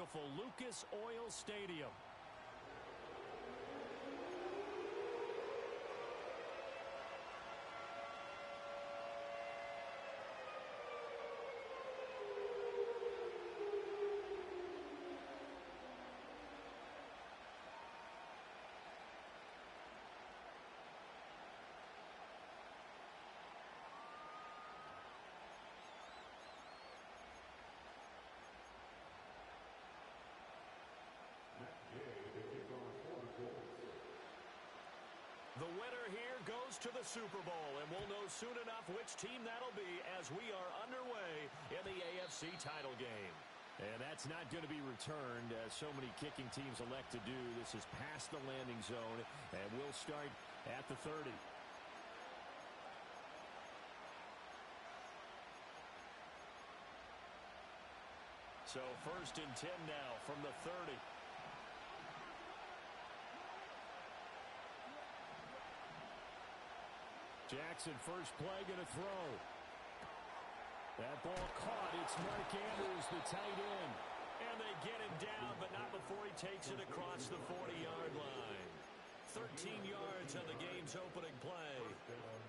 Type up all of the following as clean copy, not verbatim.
beautiful Lucas Oil Stadium. The winner here goes to the Super Bowl, and we'll know soon enough which team that'll be as we are underway in the AFC title game. And that's not going to be returned, as so many kicking teams elect to do. This is past the landing zone, and we'll start at the 30. So 1st and 10 now from the 30. Jackson, first play, going to throw. That ball caught. It's Mark Andrews, the tight end. And they get him down, but not before he takes it across the 40-yard line. 13 yards on the game's opening play.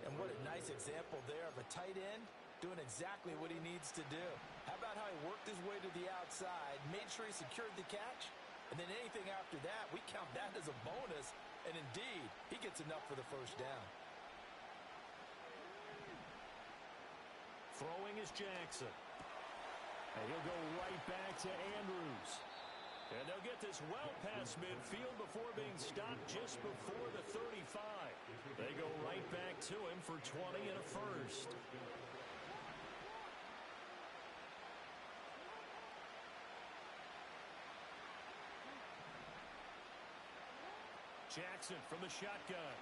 And what a nice example there of a tight end doing exactly what he needs to do. How about how he worked his way to the outside, made sure he secured the catch, and then anything after that, we count that as a bonus. And indeed, he gets enough for the first down. Throwing is Jackson. And he'll go right back to Andrews. And they'll get this well past midfield before being stopped just before the 35. They go right back to him for 20 and a first. Jackson from the shotgun.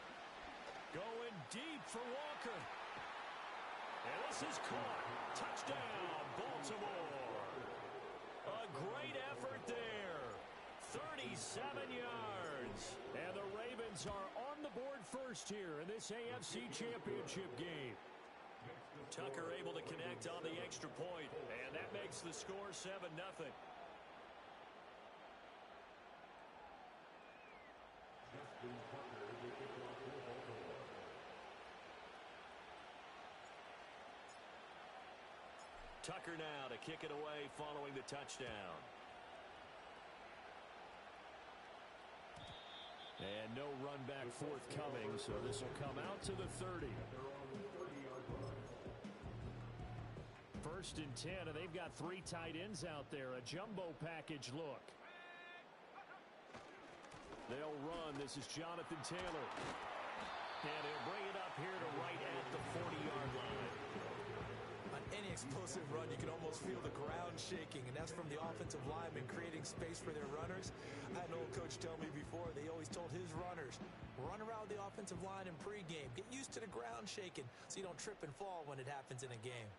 Going deep for Walker. And this is caught. Touchdown, Baltimore. A great effort there. 37 yards. And the Ravens are on the board first here in this AFC Championship game. Tucker able to connect on the extra point, and that makes the score 7-0. Tucker now to kick it away following the touchdown. And no run back forthcoming, so this will come out to the 30. 1st and 10, and they've got 3 tight ends out there. A jumbo package look. They'll run. This is Jonathan Taylor. And he'll bring it up here to right at the 40-yard line. On any explosive run, you can almost feel the ground shaking, and that's from the offensive linemen creating space for their runners. I had an old coach tell me before, they always told his runners, run around the offensive line in pregame. Get used to the ground shaking so you don't trip and fall when it happens in a game.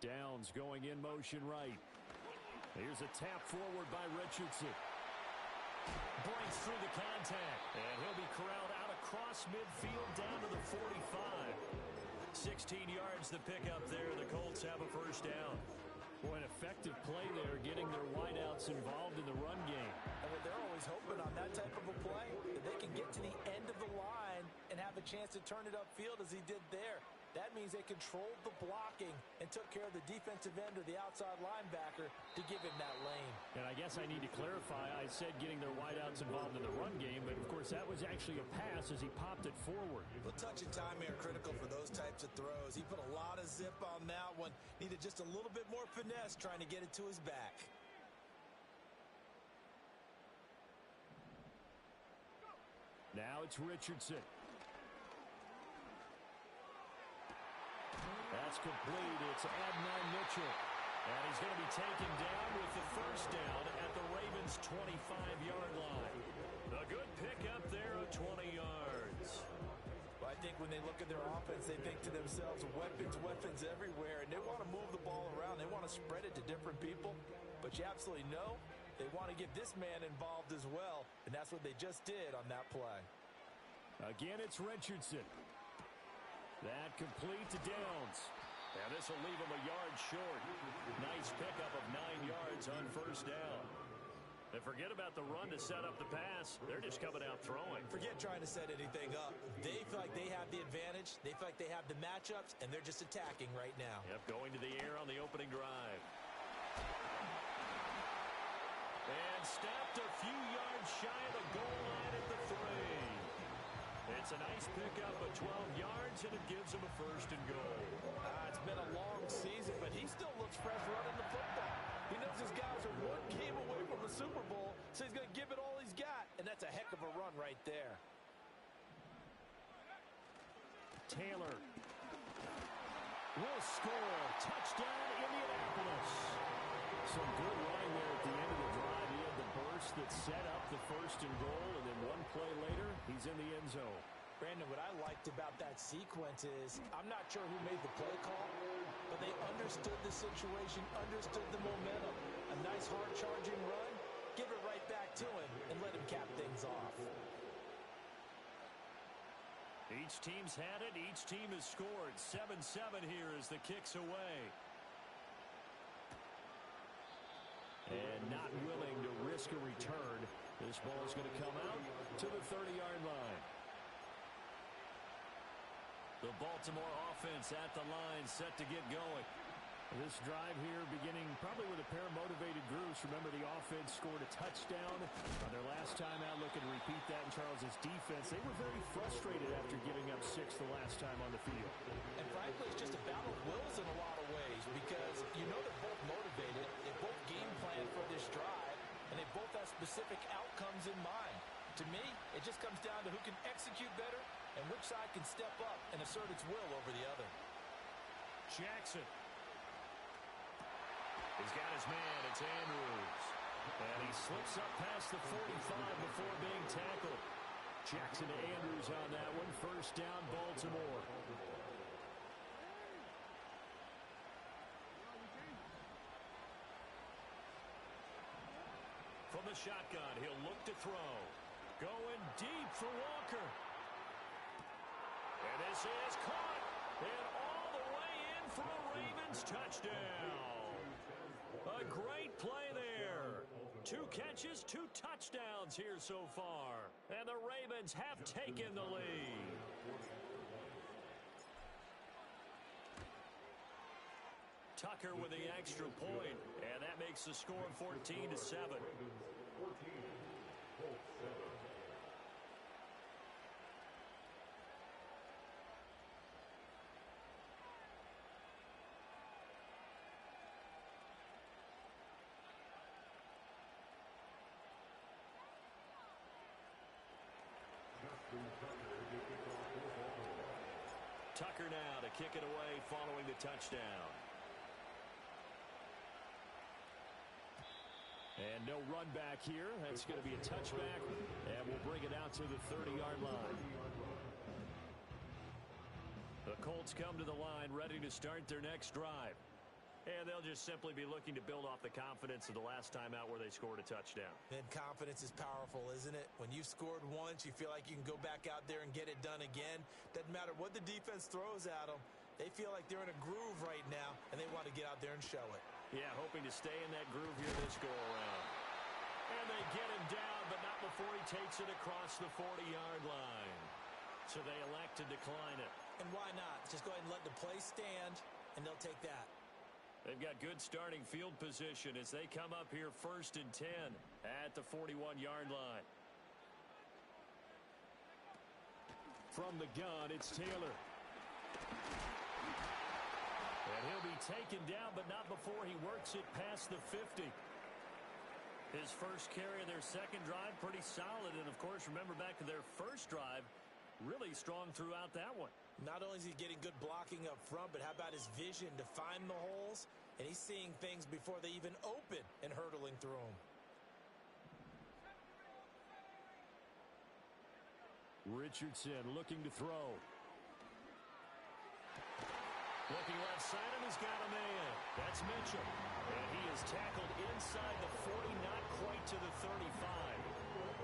Downs going in motion right. Here's a tap forward by Richardson. Breaks through the contact, and he'll be corralled out across midfield down to the 45. 16 yards to pick up there. The Colts have a first down. Boy, an effective play there, getting their wideouts involved in the run game. And they're always hoping on that type of a play that they can get to the end of the line and have a chance to turn it upfield as he did there. That means they controlled the blocking and took care of the defensive end or the outside linebacker to give him that lane. And I guess I need to clarify, I said getting their wideouts involved in the run game, but of course that was actually a pass as he popped it forward. Well, touch and timing are critical for those types of throws. He put a lot of zip on that one. Needed just a little bit more finesse trying to get it to his back. Now it's Richardson. That's complete. It's Adnan Mitchell. And he's going to be taken down with the first down at the Ravens' 25-yard line. A good pickup there of 20 yards. Well, I think when they look at their offense, they think to themselves, weapons, weapons everywhere, and they want to move the ball around. They want to spread it to different people. But you absolutely know they want to get this man involved as well, and that's what they just did on that play. Again, it's Richardson. That complete to Downs. And this will leave him a yard short. Nice pickup of 9 yards on first down. And forget about the run to set up the pass. They're just coming out throwing. Forget trying to set anything up. They feel like they have the advantage. They feel like they have the matchups, and they're just attacking right now. Yep, going to the air on the opening drive. And snapped a few yards shy of the goal line at the 3. It's a nice pickup of 12 yards, and it gives him a first and goal. It's been a long season, but he still looks fresh running the football. He knows his guys are one game away from the Super Bowl, so he's going to give it all he's got, and that's a heck of a run right there. Taylor will score. Touchdown, Indianapolis. Some good line there at the end of the drive. He had the burst that set up the first and goal, and then one play later, he's in the end zone. Brandon, what I liked about that sequence is I'm not sure who made the play call, but they understood the situation, understood the momentum. A nice hard-charging run, give it right back to him, and let him cap things off. Each team's had it. Each team has scored. 7-7 here as the kick's away. And not willing to risk a return. This ball's going to come out to the 30-yard line. The Baltimore offense at the line, set to get going. This drive here beginning probably with a pair of motivated groups. Remember, the offense scored a touchdown on their last time out. Looking to repeat that in Charles's defense. They were very frustrated after giving up 6 the last time on the field. And frankly, it's just a battle of wills in a lot of ways because you know they're both motivated. They both game plan for this drive, and they both have specific outcomes in mind. To me, it just comes down to who can execute better and which side can step up and assert its will over the other. Jackson. He's got his man. It's Andrews. And he slips up past the 45 before being tackled. Jackson to Andrews on that one. First down, Baltimore. From the shotgun, he'll look to throw. Going deep for Walker. And this is caught. And all the way in for a Ravens touchdown. A great play there. 2 catches, 2 touchdowns here so far. And the Ravens have taken the lead. Tucker with the extra point, and that makes the score 14-7. Tucker now to kick it away following the touchdown. And no run back here. That's going to be a touchback, and we'll bring it out to the 30-yard line. The Colts come to the line ready to start their next drive. And they'll just simply be looking to build off the confidence of the last time out where they scored a touchdown. And confidence is powerful, isn't it? When you've scored once, you feel like you can go back out there and get it done again. Doesn't matter what the defense throws at them. They feel like they're in a groove right now, and they want to get out there and show it. Yeah, hoping to stay in that groove here this go-around. And they get him down, but not before he takes it across the 40-yard line. So they elect to decline it. And why not? Just go ahead and let the play stand, and they'll take that. They've got good starting field position as they come up here 1st and 10 at the 41-yard line. From the gun, it's Taylor. And he'll be taken down, but not before he works it past the 50. His first carry of their second drive, pretty solid. And, of course, remember back to their first drive, really strong throughout that one. Not only is he getting good blocking up front, but how about his vision to find the holes? And he's seeing things before they even open and hurdling through them. Richardson looking to throw. Looking left side, and he's got a man. That's Mitchell. And he is tackled inside the 40, not quite to the 35.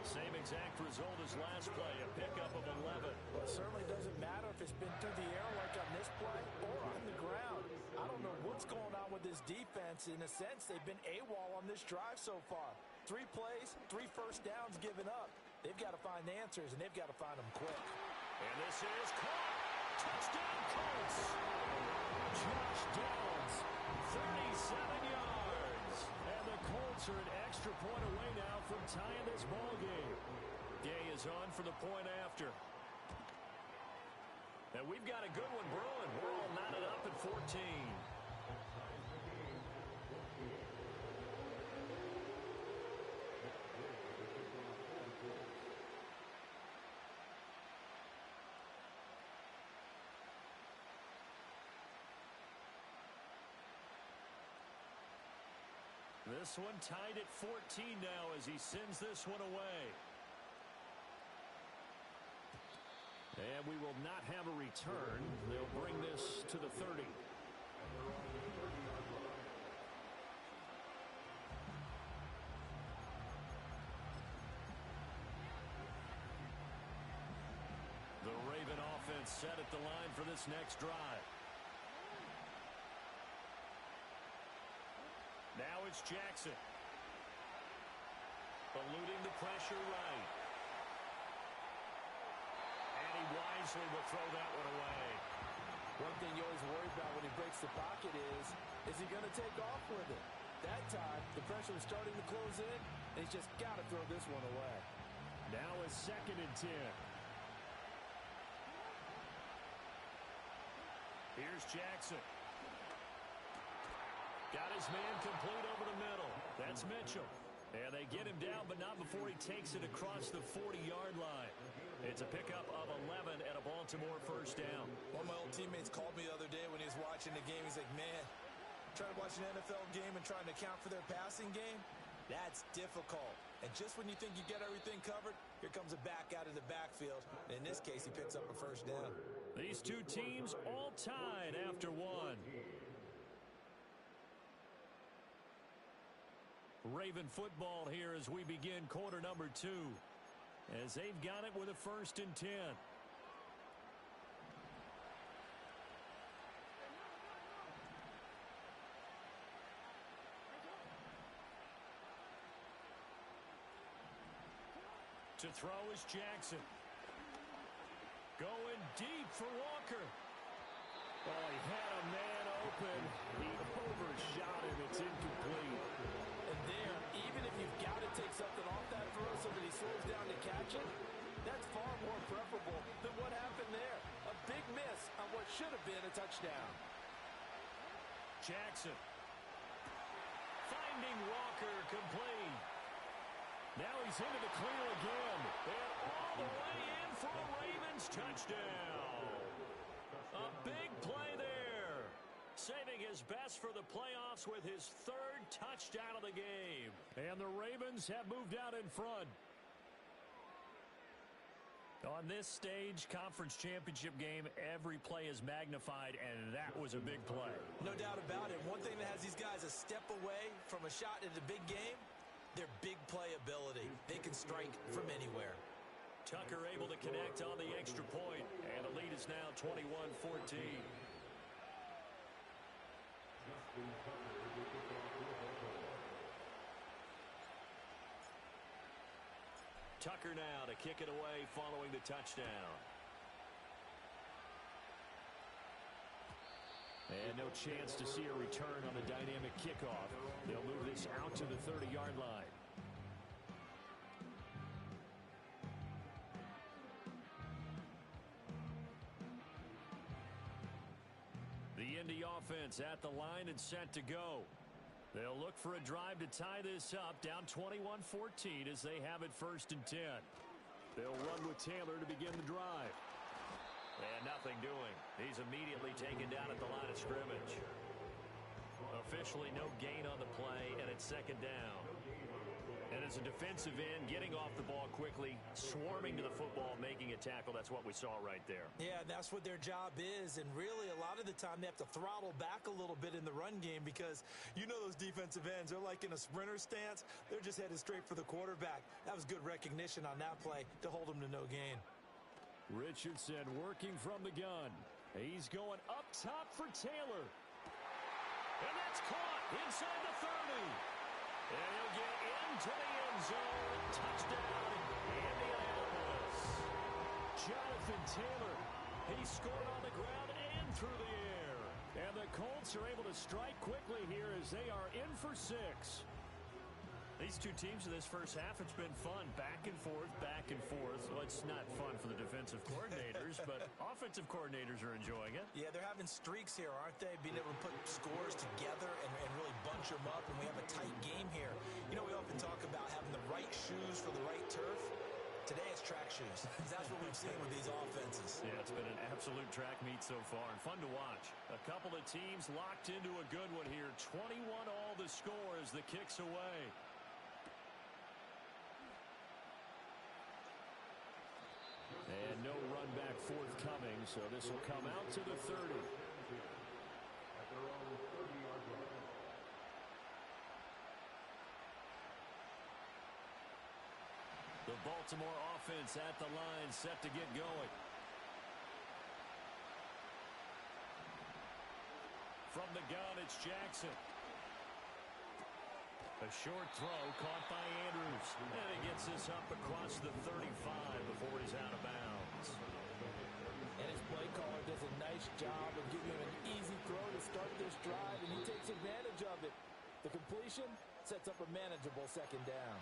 Same exact result as last play, a pickup of 11. Well, it certainly doesn't matter if it's been through the air like on this play or on the ground. I don't know what's going on with this defense. In a sense, they've been AWOL on this drive so far. 3 plays, 3 first downs given up. They've got to find answers, and they've got to find them quick. And this is caught. Touchdown, Colts. Josh Downs, 37 yards. And the Colts are an extra point away now from tying this ball game. Day is on for the point after. And we've got a good one brewing. We're all knotted up at 14. This one tied at 14 now as he sends this one away. And we will not have a return. They'll bring this to the 30. The Raven offense set at the line for this next drive. Now it's Jackson. Eluding the pressure right. And he wisely will throw that one away. One thing you always worry about when he breaks the pocket is he going to take off with it? That time, the pressure was starting to close in, and he's just got to throw this one away. Now it's 2nd and 10. Here's Jackson. Got his man complete over the middle. That's Mitchell. And they get him down, but not before he takes it across the 40-yard line. It's a pickup of 11 and a Baltimore first down. One of my old teammates called me the other day when he was watching the game. He's like, man, trying to watch an NFL game and trying to account for their passing game, that's difficult. And just when you think you get everything covered, here comes a back out of the backfield. In this case, he picks up a first down. These two teams all tied after one. Raven football here as we begin quarter number 2. As they've got it with a 1st and 10. To throw is Jackson. Going deep for Walker. Oh, he had a man open. He overshot him. It's incomplete. And there, even if you've got to take something off that throw so that he slows down to catch it, that's far more preferable than what happened there. A big miss on what should have been a touchdown. Jackson. Finding Walker complete. Now he's into the clear again. And all the way in for a Ravens touchdown. A big play there. Saving his best for the playoffs with his 3rd touchdown of the game. And the Ravens have moved out in front. On this stage, conference championship game, every play is magnified, and that was a big play. No doubt about it. One thing that has these guys a step away from a shot at a big game, their big play ability. They can strike from anywhere. Tucker able to connect on the extra point, and the lead is now 21-14. Tucker now to kick it away following the touchdown. And no chance to see a return on the dynamic kickoff. They'll move this out to the 30-yard line. The Indy offense at the line and set to go. They'll look for a drive to tie this up, down 21-14 as they have it 1st and 10. They'll run with Taylor to begin the drive. And nothing doing. He's immediately taken down at the line of scrimmage. Officially no gain on the play, and it's 2nd down. And as a defensive end, getting off the ball quickly, swarming to the football, making a tackle, that's what we saw right there. Yeah, that's what their job is, and really a lot of the time they have to throttle back a little bit in the run game because you know those defensive ends, they're like in a sprinter stance. They're just headed straight for the quarterback. That was good recognition on that play to hold them to no gain. Richardson working from the gun. He's going up top for Taylor. And that's caught inside the 30. And he'll get into the zone. Touchdown, Indianapolis. Jonathan Taylor, he scored on the ground and through the air. And the Colts are able to strike quickly here as they are in for 6. These two teams in this first half, it's been fun. Back and forth, back and forth. Well, it's not fun for the defensive coordinators, but offensive coordinators are enjoying it. Yeah, they're having streaks here, aren't they? Being able to put scores together and really bunch them up, and we have a tight game here. You know, we often talk about having the right shoes for the right turf. Today it's track shoes. That's what we've seen with these offenses. Yeah, it's been an absolute track meet so far, and fun to watch. A couple of teams locked into a good one here. 21 all the score as the kick's away. And no run back forthcoming, so this will come out to the 30. The Baltimore offense at the line, set to get going. From the gun, it's Jackson. A short throw caught by Andrews. And he gets this up across the 35 before he's out of bounds. And his play caller does a nice job of giving him an easy throw to start this drive, and he takes advantage of it. The completion sets up a manageable second down.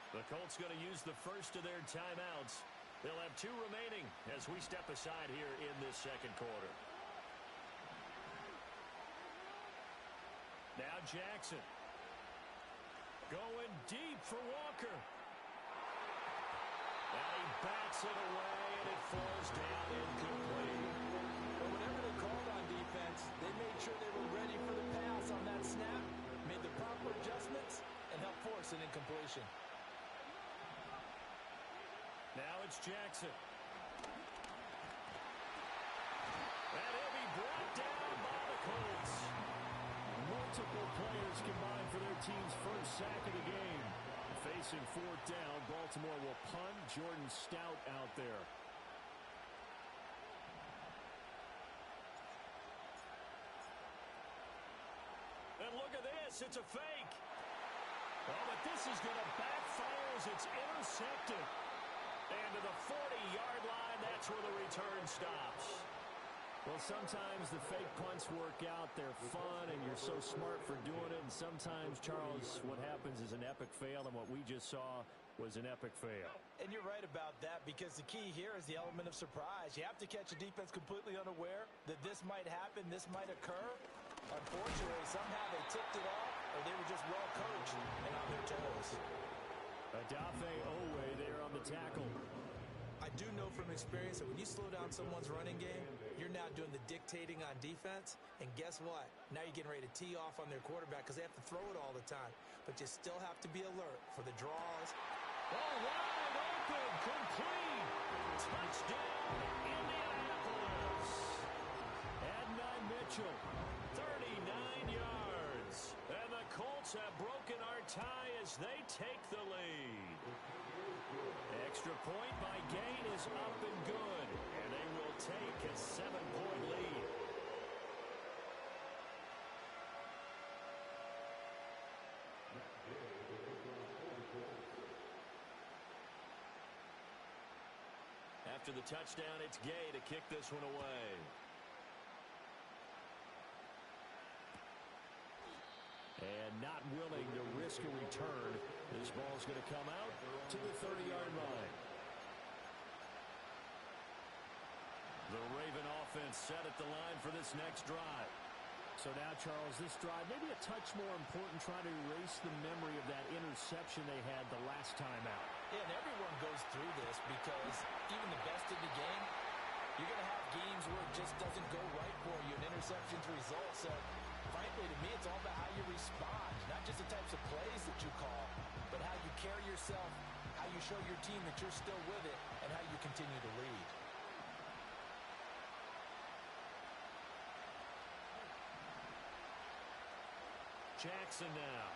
The Colts going to use the first of their timeouts. They'll have 2 remaining as we step aside here in this second quarter. Now Jackson. Going deep for Walker. And he backs it away, and it falls down incomplete. But whatever they called on defense, they made sure they were ready for the pass on that snap, made the proper adjustments, and helped force an incompletion. Now it's Jackson. And he'll be brought down by the Colts. Multiple players combined for their team's first sack of the game. Facing 4th down, Baltimore will punt. Jordan Stout out there. And look at this. It's a fake. Oh, but this is going to backfire as it's intercepted. And to the 40-yard line, that's where the return stops. Well, sometimes the fake punts work out. They're fun, and you're so smart for doing it. And sometimes, Charles, what happens is an epic fail, and what we just saw was an epic fail. And you're right about that, because the key here is the element of surprise. You have to catch a defense completely unaware that this might happen, this might occur. Unfortunately, somehow they tipped it off, or they were just well coached and on their toes. Adafe Owe there on the tackle. I do know from experience that when you slow down someone's running game, you're now doing the dictating on defense. And guess what? Now you're getting ready to tee off on their quarterback because they have to throw it all the time. But you still have to be alert for the draws. Oh, wide open, complete. Touchdown, Indianapolis. Adonai Mitchell. 39 yards. And the Colts have broken our tie as they take the lead. Extra point by Gain is up and good. And they will take a 7-point lead. After the touchdown, it's Gay to kick this one away. And not willing to risk a return. This ball's going to come out to the 30-yard line. The Raven offense set at the line for this next drive. So now, Charles, this drive maybe a touch more important, trying to erase the memory of that interception they had the last time out. Yeah, and everyone goes through this because even the best in the game, you're going to have games where it just doesn't go right for you, and interceptions result. So, frankly, to me, it's all about how you respond, not just the types of plays that you call, but how you carry yourself, how you show your team that you're still with it, and how you continue to lead. Jackson now.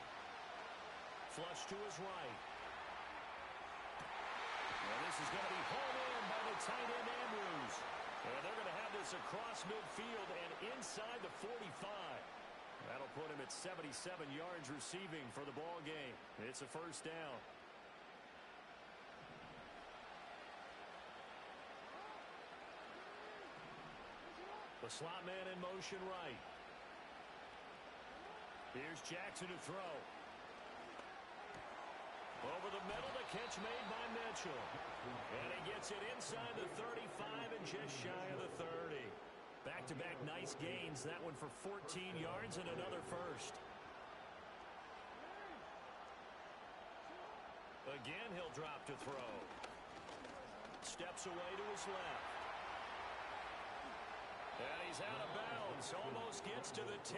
Flush to his right. Well, this is going to be hauled in by the tight end Andrews. And they're going to have this across midfield and inside the 45. That'll put him at 77 yards receiving for the ball game. It's a first down. The slot man in motion right. Here's Jackson to throw. Over the middle, the catch made by Mitchell. And he gets it inside the 35 and just shy of the 30. Back-to-back nice gains. That one for 14 yards and another first. Again, he'll drop to throw. Steps away to his left. And he's out of bounds. Almost gets to the 10.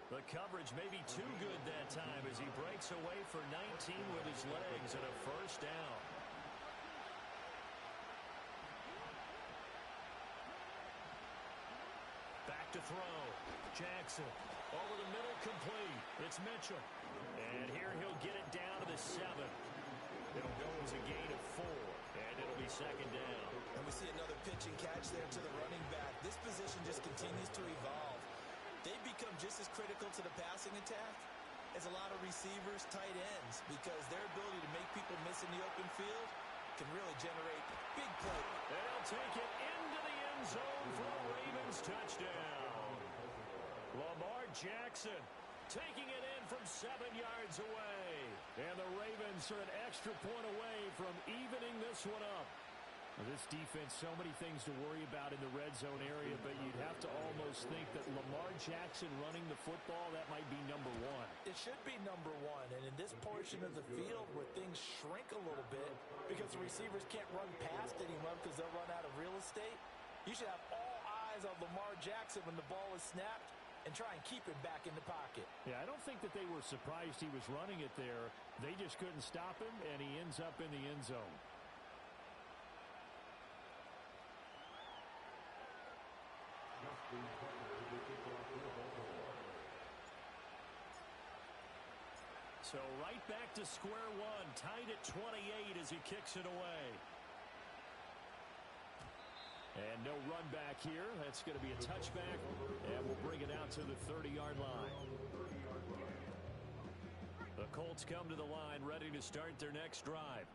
The coverage may be too good that time as he breaks away for 19 with his legs and a first down. Back to throw. Jackson over the middle, complete. It's Mitchell. And here he'll get it down to the 7. It'll go as a gain of 4. And it'll be second down. And we see another pitch and catch there to the running back. This position just continues to evolve. They become just as critical to the passing attack as a lot of receivers, tight ends, because their ability to make people miss in the open field can really generate big plays. They'll take it into the end zone for a Ravens touchdown. Lamar Jackson taking it in from 7 yards away. And the Ravens are an extra point away from evening this one up. This defense, so many things to worry about in the red zone area, but you'd have to almost think that Lamar Jackson running the football, that might be number one. It should be number one, and in this portion of the field where things shrink a little bit because the receivers can't run past anyone because they'll run out of real estate, you should have all eyes on Lamar Jackson when the ball is snapped and try and keep him back in the pocket. Yeah, I don't think that they were surprised he was running it there. They just couldn't stop him, and he ends up in the end zone. So right back to square one, tied at 28 as he kicks it away. And no run back here. That's going to be a touchback, and we'll bring it out to the 30-yard line. The Colts come to the line, ready to start their next drive.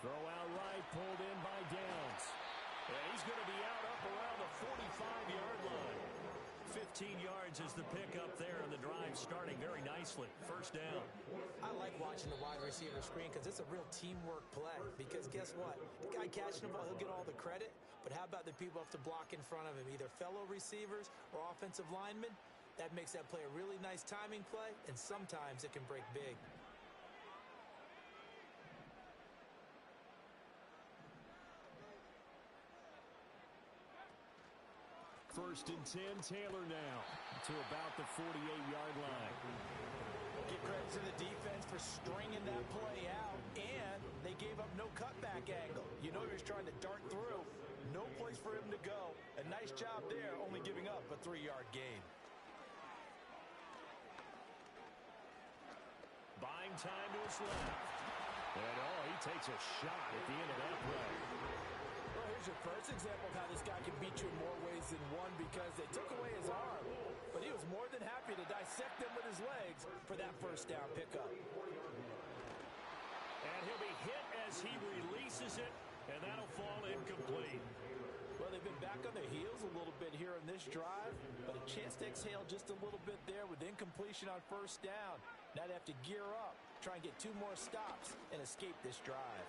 Throw out right, pulled in by Downs. And he's going to be out up around the 45-yard line. 15 yards is the pickup there, and the drive starting very nicely. First down. I like watching the wide receiver screen because it's a real teamwork play. Because guess what? The guy catching the ball, he'll get all the credit. But how about the people have to block in front of him, either fellow receivers or offensive linemen? That makes that play a really nice timing play, and sometimes it can break big. First and 10, Taylor now to about the 48-yard line. Give credit to the defense for stringing that play out, and they gave up no cutback angle. You know he was trying to dart through. No place for him to go. A nice job there, only giving up a 3-yard gain. Buying time to his left. And, he takes a shot at the end of that play. Well, here's your first example of how this guy can beat you in more ways than one because they took away his arm. But he was more than happy to dissect them with his legs for that first down pickup. And he'll be hit as he releases it, and that'll fall incomplete. Well, they've been back on their heels a little bit here in this drive, but a chance to exhale just a little bit there with incompletion on first down. Now they have to gear up, try and get 2 more stops, and escape this drive.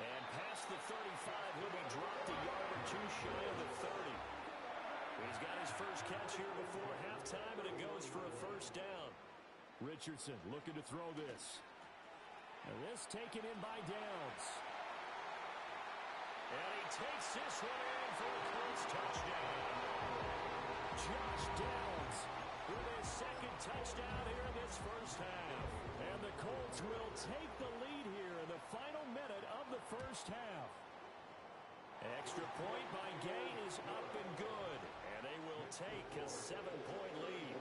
And past the 35, he'll be dropped a yard or 2 shy of the 30. He's got his first catch here before halftime, and it goes for a first down. Richardson looking to throw this. And this taken in by Downs. And he takes this one in for a Colts touchdown. Josh Downs with his second touchdown here in this first half. And the Colts will take the lead here in the final minute of the first half. Extra point by Gay is up and good. And they will take a 7-point lead.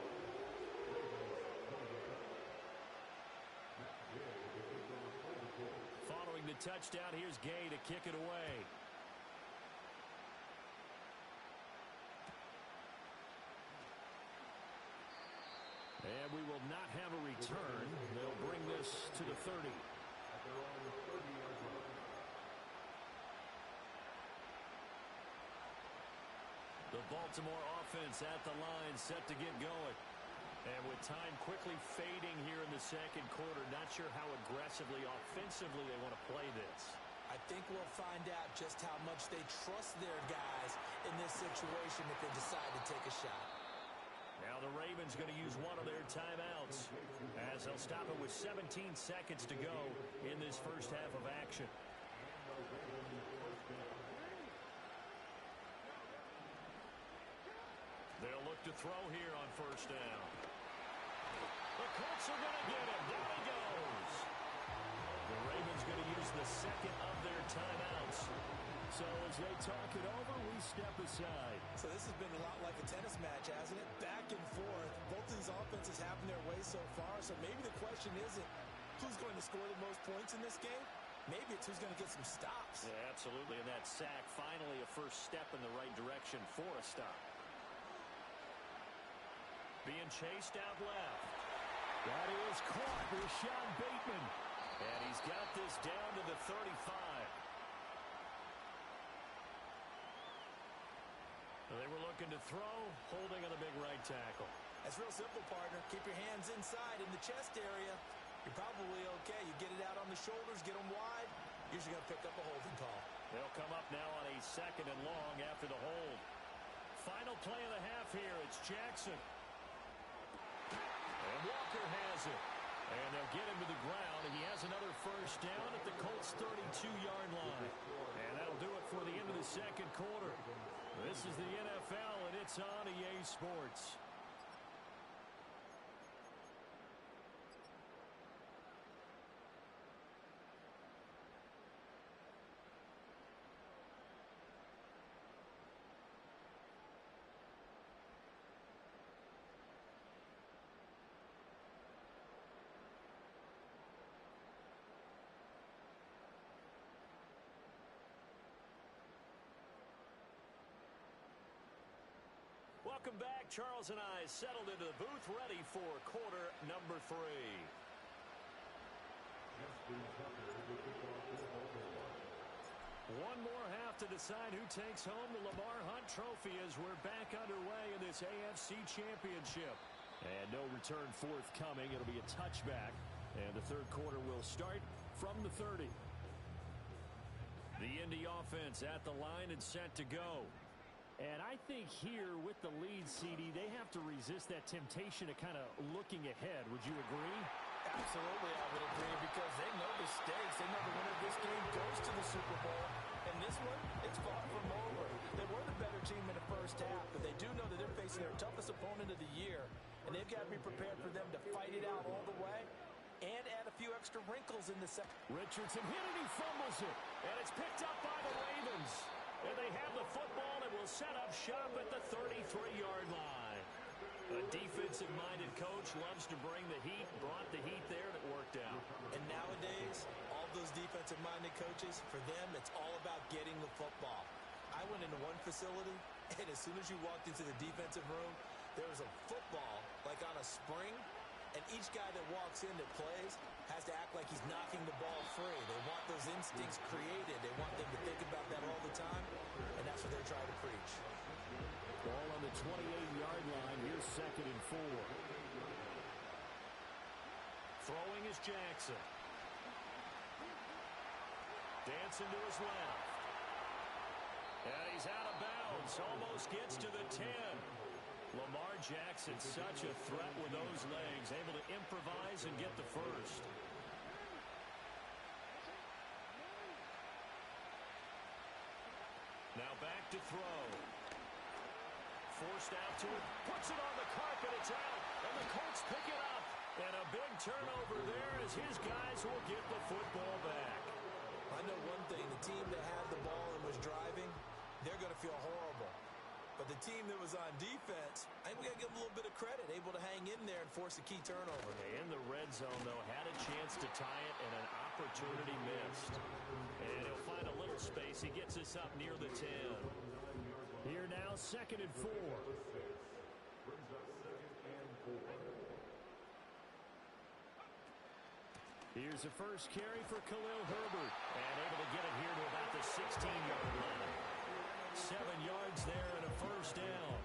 Following the touchdown, here's Gay to kick it away. And we will not have a return. They'll bring this to the 30. The Baltimore offense at the line, set to get going. And with time quickly fading here in the second quarter, not sure how aggressively, offensively they want to play this. I think we'll find out just how much they trust their guys in this situation if they decide to take a shot. Now the Ravens going to use one of their timeouts as they'll stop it with 17 seconds to go in this first half of action. They'll look to throw here on first down. The Colts are going to get him. Down he goes. The Ravens going to use the second of their timeouts. So as they talk it over, we step aside. So this has been a lot like a tennis match, hasn't it? Back and forth. Both of these offenses having their way so far. So maybe the question isn't who's going to score the most points in this game. Maybe it's who's going to get some stops. Yeah, absolutely. And that sack, finally a first step in the right direction for a stop. Being chased out left. That is caught with Sean Bateman. And he's got this down to the 35. They were looking to throw, holding on the big right tackle. That's real simple, partner. Keep your hands inside in the chest area. You're probably okay. You get it out on the shoulders, get them wide. Usually going to pick up a holding call. They'll come up now on a 2nd and long after the hold. Final play of the half here. It's Jackson. And Walker has it. And they'll get him to the ground. And he has another first down at the Colts' 32-yard line. And that'll do it for the end of the second quarter. This is the NFL, and it's on EA Sports. Welcome back. Charles and I settled into the booth, ready for quarter number 3. One more half to decide who takes home the Lamar Hunt Trophy as we're back underway in this AFC Championship. And no return forthcoming. It'll be a touchback. And the third quarter will start from the 30. The Indy offense at the line and set to go. And I think here with the lead, CD, they have to resist that temptation of kind of looking ahead. Would you agree? Absolutely, I would agree, because they know the stakes. They know the winner of this game goes to the Super Bowl. And this one, it's far from over. They were the better team in the first half, but they do know that they're facing their toughest opponent of the year. And they've got to be prepared for them to fight it out all the way and add a few extra wrinkles in the second. Richardson hit it, he fumbles it. And it's picked up by the Ravens. And they have the football and will set up shop at the 33-yard line. A defensive-minded coach loves to bring the heat, brought the heat there, and it worked out. And nowadays, all those defensive-minded coaches, for them, it's all about getting the football. I went into one facility, and as soon as you walked into the defensive room, there was a football, like on a spring, and each guy that walks in that plays has to act like he's knocking the ball free. They want those instincts created. They want them to think about that all the time, and that's what they're trying to preach. Ball on the 28-yard line. Here's 2nd and 4. Throwing is Jackson. Dancing to his left. And he's out of bounds. Almost gets to the 10. Lamar Jackson, such a threat with those legs, able to improvise and get the first. Now back to throw. Forced out to it, puts it on the carpet, it's out, and the Colts pick it up. And a big turnover there as his guys will get the football back. I know one thing, the team that had the ball and was driving, they're going to feel horrible. But the team that was on defense, I think we got to give them a little bit of credit, able to hang in there and force a key turnover. In the red zone, though, had a chance to tie it, and an opportunity missed. And he'll find a little space. He gets us up near the 10. Here now, 2nd and 4. Here's the first carry for Khalil Herbert. And able to get it here to about the 16-yard line. 7 yards there and a first down.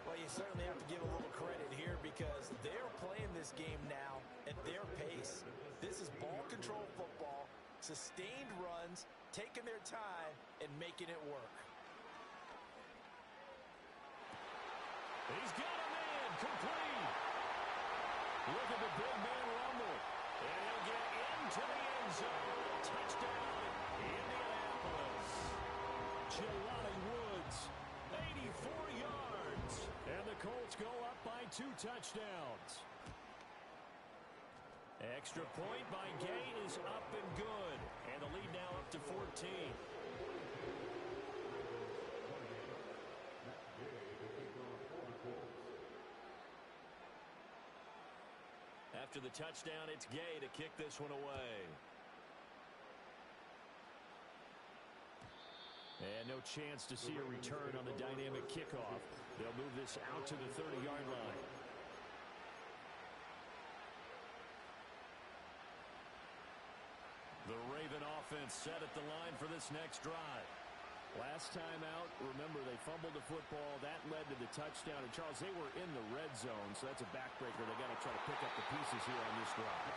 Well, you certainly have to give a little credit here because they're playing this game now at their pace. This is ball control football, sustained runs, taking their time, and making it work. He's got a man complete. Look at the big man rumble. And he'll get into the end zone. Touchdown, Indianapolis. Jelani Woods, 84 yards. And the Colts go up by 2 touchdowns. Extra point by Gay is up and good. And the lead now up to 14. After the touchdown, it's Gay to kick this one away. And no chance to see a return on the dynamic kickoff. They'll move this out to the 30-yard line. The Raven offense set at the line for this next drive. Last time out, remember, they fumbled the football. That led to the touchdown. And, Charles, they were in the red zone, so that's a backbreaker. They got to try to pick up the pieces here on this drive.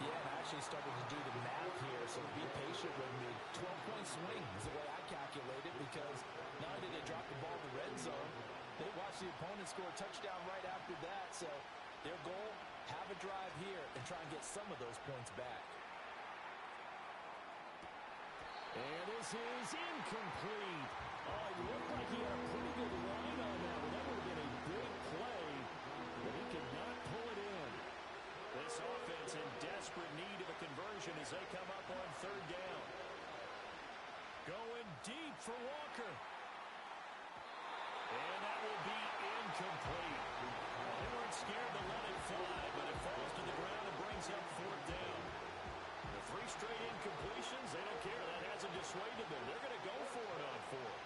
Yeah, and I actually started to do the math here, so be patient with me. 12-point swing is the way I calculate it because not only did they drop the ball in the red zone, they watched the opponent score a touchdown right after that. So their goal, have a drive here and try and get some of those points back. And this is incomplete. Oh, it looked like he had a pretty good line on that one. That would have been a big play, but he could not pull it in. This offense in desperate need of a conversion as they come up on 3rd down. Going deep for Walker. And that will be incomplete. They weren't scared to let it fly, but it falls to the ground and brings up 4th down. The 3 straight incompletions, they don't care. That hasn't dissuaded them. They're going to go for it on 4th.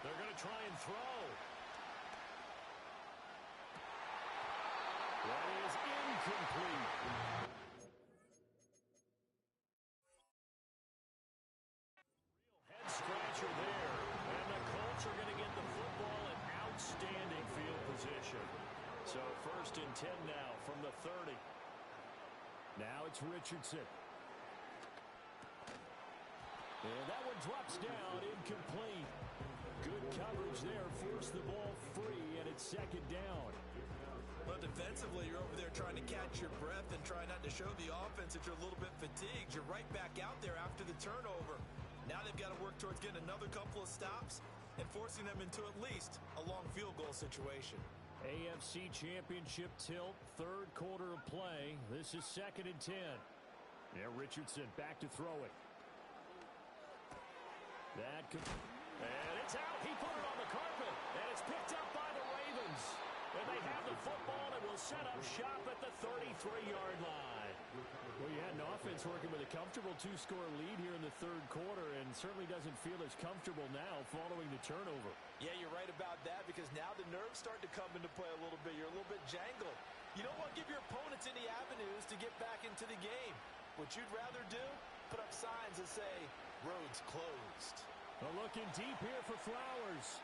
They're going to try and throw. That is incomplete. Head scratcher there. And the Colts are going to get the football in outstanding field position. So 1st and 10 now from the 30. Now it's Richardson. And that one drops down, incomplete. Good coverage there, forced the ball free, and it's 2nd down. But defensively, you're over there trying to catch your breath and try not to show the offense that you're a little bit fatigued. You're right back out there after the turnover. Now they've got to work towards getting another couple of stops and forcing them into at least a long field goal situation. AFC Championship tilt, 3rd quarter of play. This is 2nd and 10. Yeah, Richardson back to throw it. And it's out. He put it on the carpet, and it's picked up by the Ravens. And they have the football and will set up shop at the 33-yard line. Well, you had an offense working with a comfortable 2-score lead here in the 3rd quarter and certainly doesn't feel as comfortable now following the turnover. Yeah, you're right about that because now the nerves start to come into play a little bit. You're a little bit jangled. You don't want to give your opponents any avenues to get back into the game. What you'd rather do, put up signs that say, roads closed. Well, looking deep here for Flowers.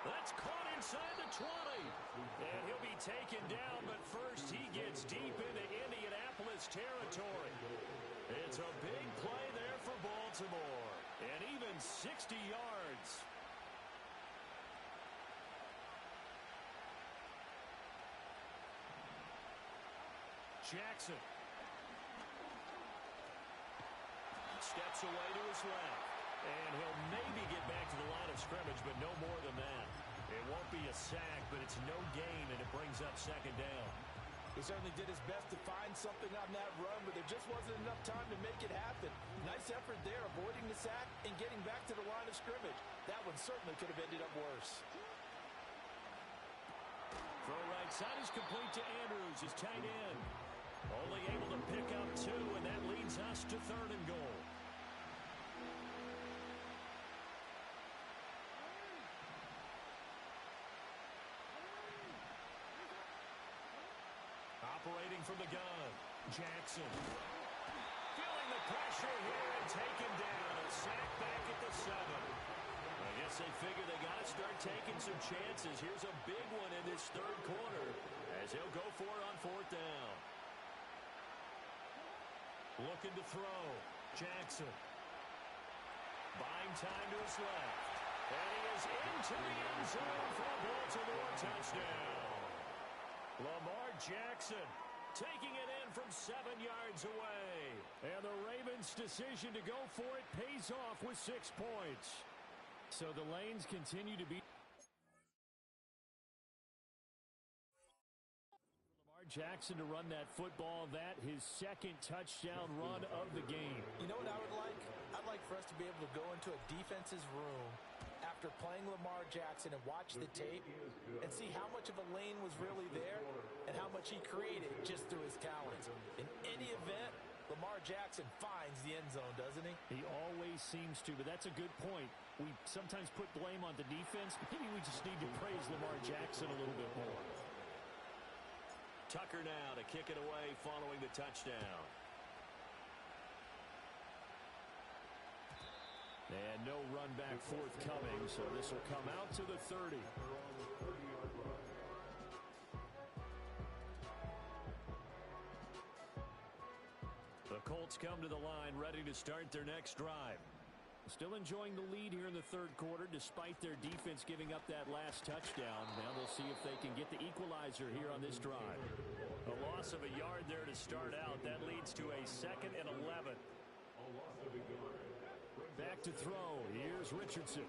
That's caught inside the 20. And he'll be taken down, but first he gets deep into Indianapolis territory. It's a big play there for Baltimore. And even 60 yards. Jackson. Steps away to his left. And he'll maybe get back to the line of scrimmage, but no more than that. It won't be a sack, but it's no gain, and it brings up 2nd down. He certainly did his best to find something on that run, but there just wasn't enough time to make it happen. Nice effort there, avoiding the sack and getting back to the line of scrimmage. That one certainly could have ended up worse. Throw right side is complete to Andrews, his tight end. Only able to pick up 2, and that leads us to 3rd and goal. Operating from the gun, Jackson. Feeling feeling the pressure here and taken down. A sack back at the 7. I guess they figure they got to start taking some chances. Here's a big one in this third quarter as he'll go for it on 4th down. Looking to throw. Jackson. Buying time to his left. And he is into the end zone for a Baltimore touchdown. Lamar Jackson taking it in from 7 yards away. And the Ravens' decision to go for it pays off with 6 points. So the lanes continue to be Lamar Jackson to run that football. That his second touchdown run of the game. You know what I would like? I'd like for us to be able to go into a defense's room after playing Lamar Jackson and watch the tape and see how much of a lane was really there and how much he created just through his talents. In any event, Lamar Jackson finds the end zone, doesn't he? He always seems to, but that's a good point. We sometimes put blame on the defense. Maybe we just need to praise Lamar Jackson a little bit more. Tucker now to kick it away following the touchdown. And no run back forthcoming, so this will come out to the 30. The Colts come to the line, ready to start their next drive. Still enjoying the lead here in the third quarter, despite their defense giving up that last touchdown. Now we'll see if they can get the equalizer here on this drive. A loss of a yard there to start out. That leads to a 2nd and 11. Back to throw. Here's Richardson.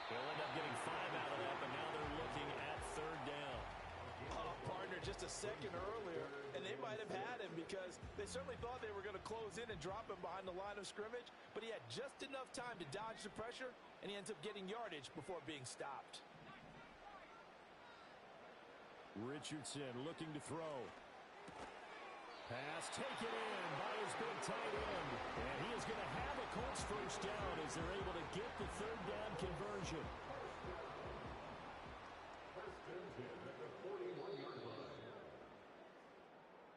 They'll end up getting 5 out of that, but now they're looking at 3rd down. Oh, partner, just a second earlier, and they might have had him because they certainly thought they were going to close in and drop him behind the line of scrimmage, but he had just enough time to dodge the pressure, and he ends up getting yardage before being stopped. Richardson looking to throw. Pass taken in by his big tight end. And he is going to have a Colts first down as they're able to get the 3rd down conversion.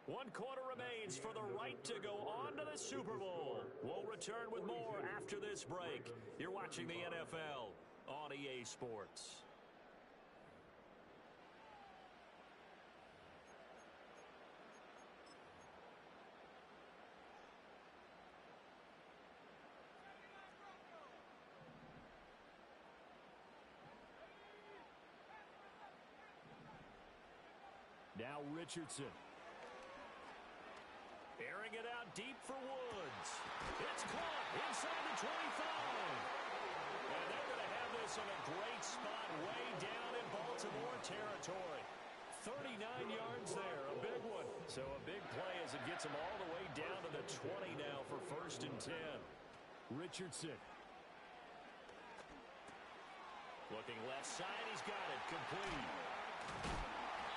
One quarter remains for the right to go on to the Super Bowl. We'll return with more after this break. You're watching the NFL on EA Sports. Now Richardson. Airing it out deep for Woods. It's caught inside the 25. And they're going to have this in a great spot way down in Baltimore territory. 39 yards there, a big one. So a big play as it gets them all the way down to the 20 now for 1st and 10. Richardson. Looking left side, he's got it complete.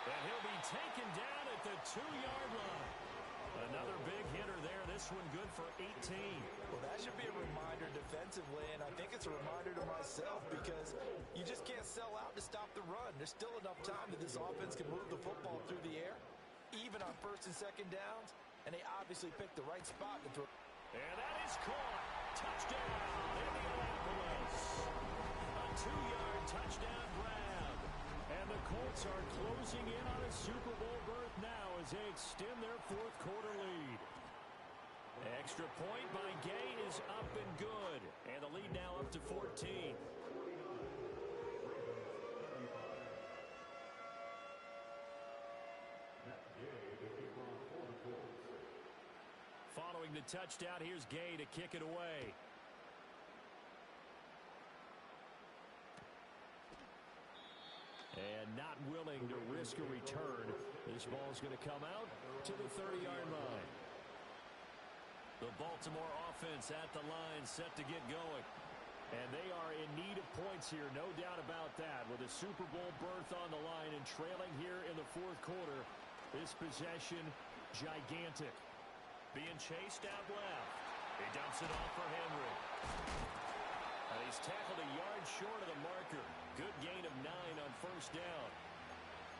And he'll be taken down at the 2-yard line. Another big hitter there. This one good for 18. Well, that should be a reminder defensively, and I think it's a reminder to myself because you just can't sell out to stop the run. There's still enough time that this offense can move the football through the air, even on 1st and 2nd downs, and they obviously picked the right spot to throw. And that is caught. Touchdown, Indianapolis. A 2-yard touchdown grab. And the Colts are closing in on a Super Bowl berth now as they extend their 4th quarter lead. Extra point by Gay is up and good. And the lead now up to 14. Following the touchdown, here's Gay to kick it away. And not willing to risk a return. This ball's going to come out to the 30-yard line. The Baltimore offense at the line, set to get going. And they are in need of points here, no doubt about that. With a Super Bowl berth on the line and trailing here in the 4th quarter, this possession, gigantic. Being chased out left. He dumps it off for Henry. And he's tackled a yard short of the marker. Good gain of 9 on 1st down.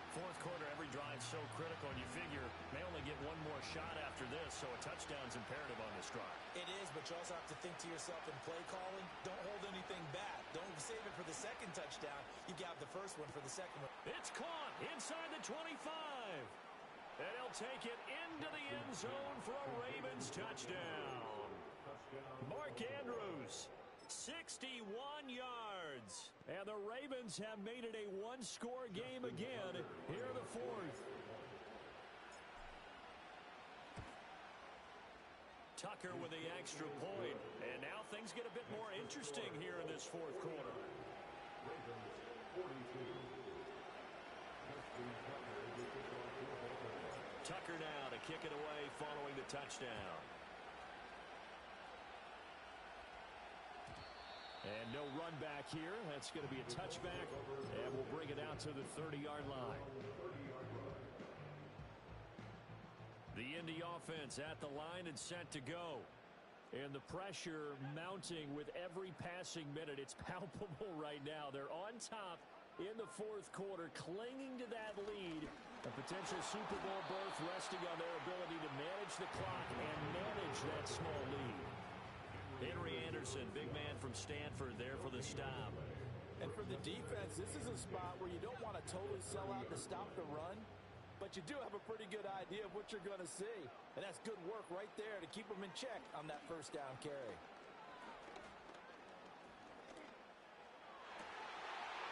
Fourth quarter, every drive so critical, and you figure may only get one more shot after this, so a touchdown's imperative on this drive. It is, but you also have to think to yourself in play calling, don't hold anything back. Don't save it for the second touchdown. You got the first one for the second one. It's caught inside the 25. And he'll take it into the end zone for a Ravens touchdown. Mark Andrews, 61 yards. And the Ravens have made it a one-score game again here in the fourth. Tucker with the extra point. And now things get a bit more interesting here in this fourth quarter. Tucker now to kick it away following the touchdown. And no run back here. That's going to be a touchback. And we'll bring it out to the 30-yard line. The Indy offense at the line and set to go. And the pressure mounting with every passing minute. It's palpable right now. They're on top in the fourth quarter, clinging to that lead. A potential Super Bowl berth resting on their ability to manage the clock and manage that small lead. Henry Anderson, big man from Stanford, there for the stop. And for the defense, this is a spot where you don't want to totally sell out to stop the run, but you do have a pretty good idea of what you're going to see. And that's good work right there to keep them in check on that first down carry.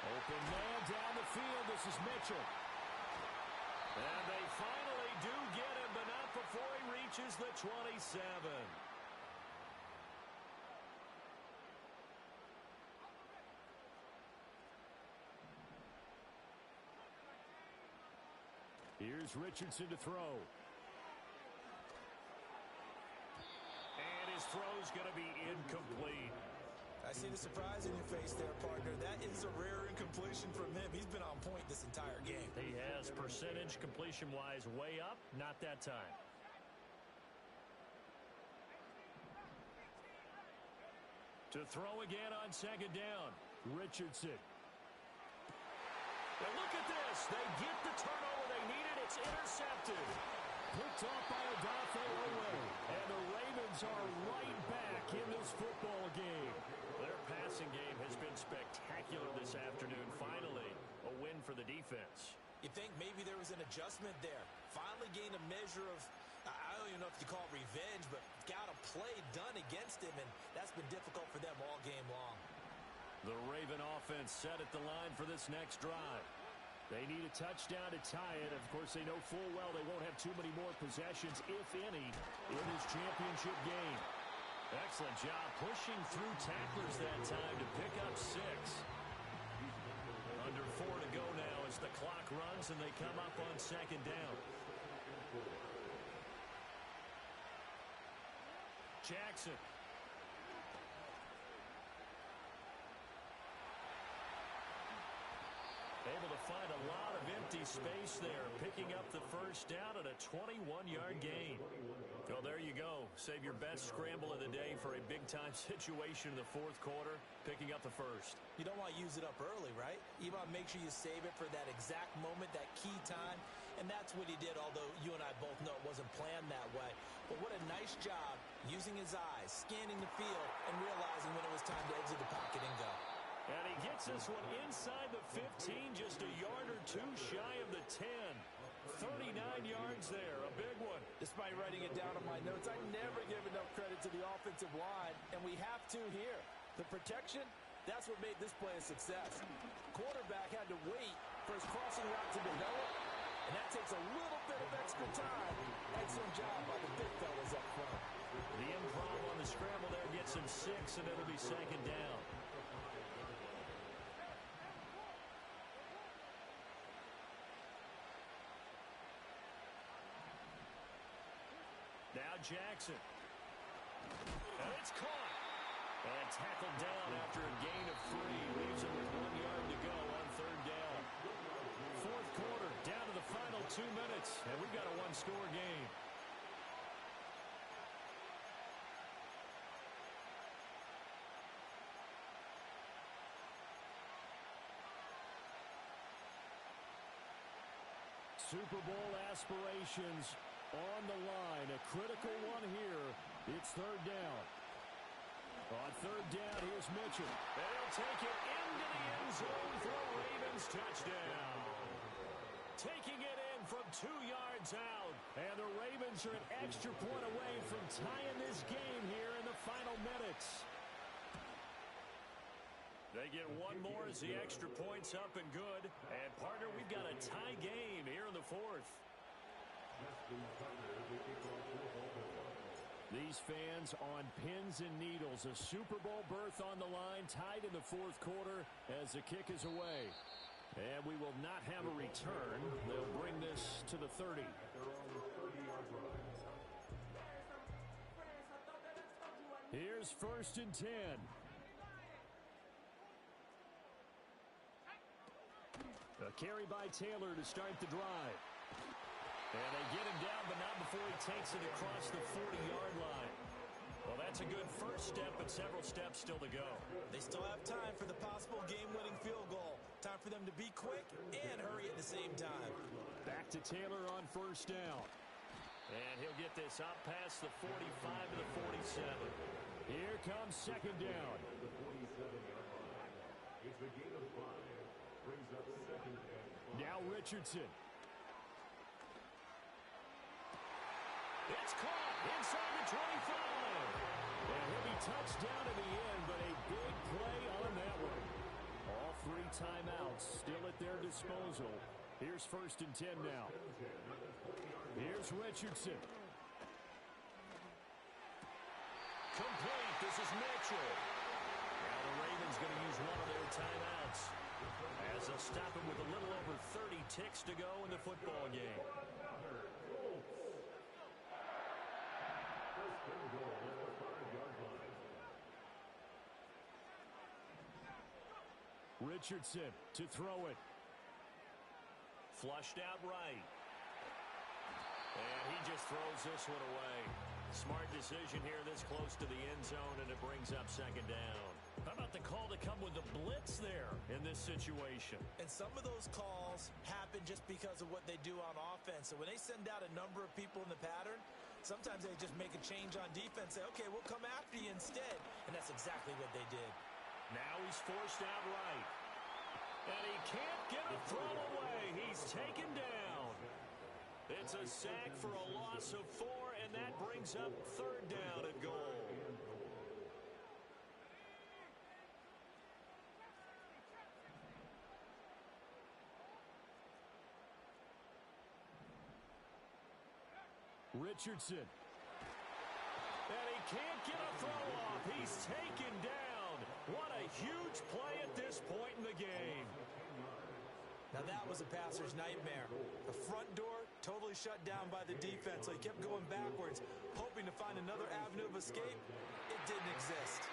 Open man down the field. This is Mitchell. And they finally do get him, but not before he reaches the 27. Here's Richardson to throw. And his throw's going to be incomplete. I see the surprise in your face there, partner. That is a rare incompletion from him. He's been on point this entire game. He has percentage completion-wise way up, not that time. To throw again on second down, Richardson. And look at this. They get the turnover they needed. It's intercepted. Picked off by Odafe Oweh. And the Ravens are right back in this football game. Their passing game has been spectacular this afternoon. Finally, a win for the defense. You think maybe there was an adjustment there. Finally gained a measure of, I don't even know if you call it revenge, but got a play done against him, and that's been difficult for them all game long. The Raven offense set at the line for this next drive. They need a touchdown to tie it. Of course, they know full well they won't have too many more possessions, if any, in this championship game. Excellent job pushing through tacklers that time to pick up 6. Under 4 to go now as the clock runs and they come up on second down. Jackson. Able to find a lot of empty space there, picking up the first down at a 21-yard gain. Well, there you go. Save your best scramble of the day for a big-time situation in the fourth quarter, picking up the first. You don't want to use it up early, right? You want to make sure you save it for that exact moment, that key time, and that's what he did, although you and I both know it wasn't planned that way. But what a nice job using his eyes, scanning the field, and realizing when it was time to exit the pocket and go. And he gets this one inside the 15, just a yard or two shy of the 10. 39 yards there, a big one. Despite writing it down on my notes, I never give enough credit to the offensive line, and we have to here. The protection, that's what made this play a success. Quarterback had to wait for his crossing route to develop, and that takes a little bit of extra time. Excellent job by the big fellas up front. The improv on the scramble there gets him 6, and it'll be second down. Now Jackson. And it's caught. And tackled down after a gain of 3. Leaves him with 1 yard to go on third down. Fourth quarter, down to the final 2 minutes. And we've got a one-score game. Super Bowl aspirations on the line. A critical one here. It's third down. On third down, here's Mitchell. And he'll take it into the end zone for a Ravens touchdown. Taking it in from 2 yards out. And the Ravens are an extra point away from tying this game here in the final minutes. They get one more as the extra point's up and good. And, partner, we've got a tie game here in the fourth. These fans on pins and needles. A Super Bowl berth on the line, tied in the fourth quarter as the kick is away. And we will not have a return. They'll bring this to the 30. Here's first and 10. A carry by Taylor to start the drive. And they get him down, but not before he takes it across the 40-yard line. Well, that's a good first step, but several steps still to go. They still have time for the possible game-winning field goal. Time for them to be quick and hurry at the same time. Back to Taylor on first down. And he'll get this up past the 45 to the 47. Here comes second down. Now Richardson. It's caught inside the 25. And he'll be touched down in the end, but a big play on that one. All 3 timeouts still at their disposal. Here's first and 10 now. Here's Richardson. Complete. This is Mitchell. Now the Ravens going to use one of their timeouts as they'll stop him with a little over 30 ticks to go in the football game. Richardson to throw it. Flushed out right. And he just throws this one away. Smart decision here this close to the end zone, and it brings up second down. How about the call to come with the blitz there in this situation? And some of those calls happen just because of what they do on offense. So when they send out a number of people in the pattern, sometimes they just make a change on defense, say, okay, we'll come after you instead. And that's exactly what they did. Now he's forced out right. And he can't get a throw away. He's taken down. It's a sack for a loss of 4, and that brings up third down and goal. Richardson. And he can't get a throw off. He's taken down. What a huge play at this point in the game. Now that was a passer's nightmare. The front door totally shut down by the defense, so he kept going backwards, hoping to find another avenue of escape. It didn't exist.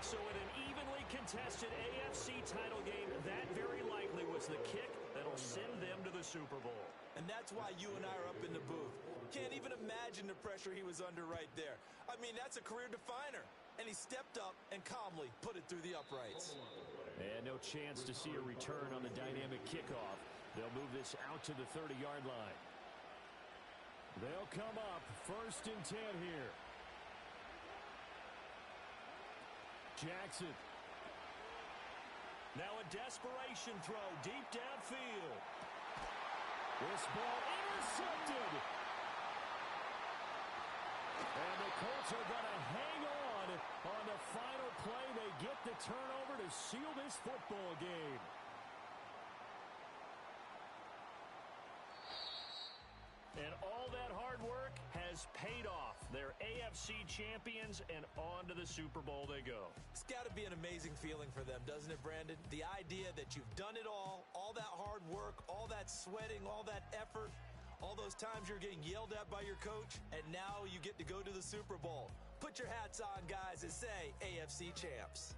So in an evenly contested AFC title game, that very likely was the kick that'll send them to the Super Bowl. And that's why you and I are up in the booth. Can't even imagine the pressure he was under right there. I mean, that's a career definer. And he stepped up and calmly put it through the uprights. And no chance to see a return on the dynamic kickoff. They'll move this out to the 30-yard line. They'll come up first and 10 here. Jackson. Now a desperation throw deep downfield. This ball intercepted. And the Colts are going to hang on the final play. They get the turnover to seal this football game. And all that hard work has paid off. They're AFC champions, and on to the Super Bowl they go. It's got to be an amazing feeling for them, doesn't it, Brandon? The idea that you've done it all that hard work, all that sweating, all that effort, all those times you're getting yelled at by your coach, and now you get to go to the Super Bowl. Put your hats on, guys, and say AFC champs.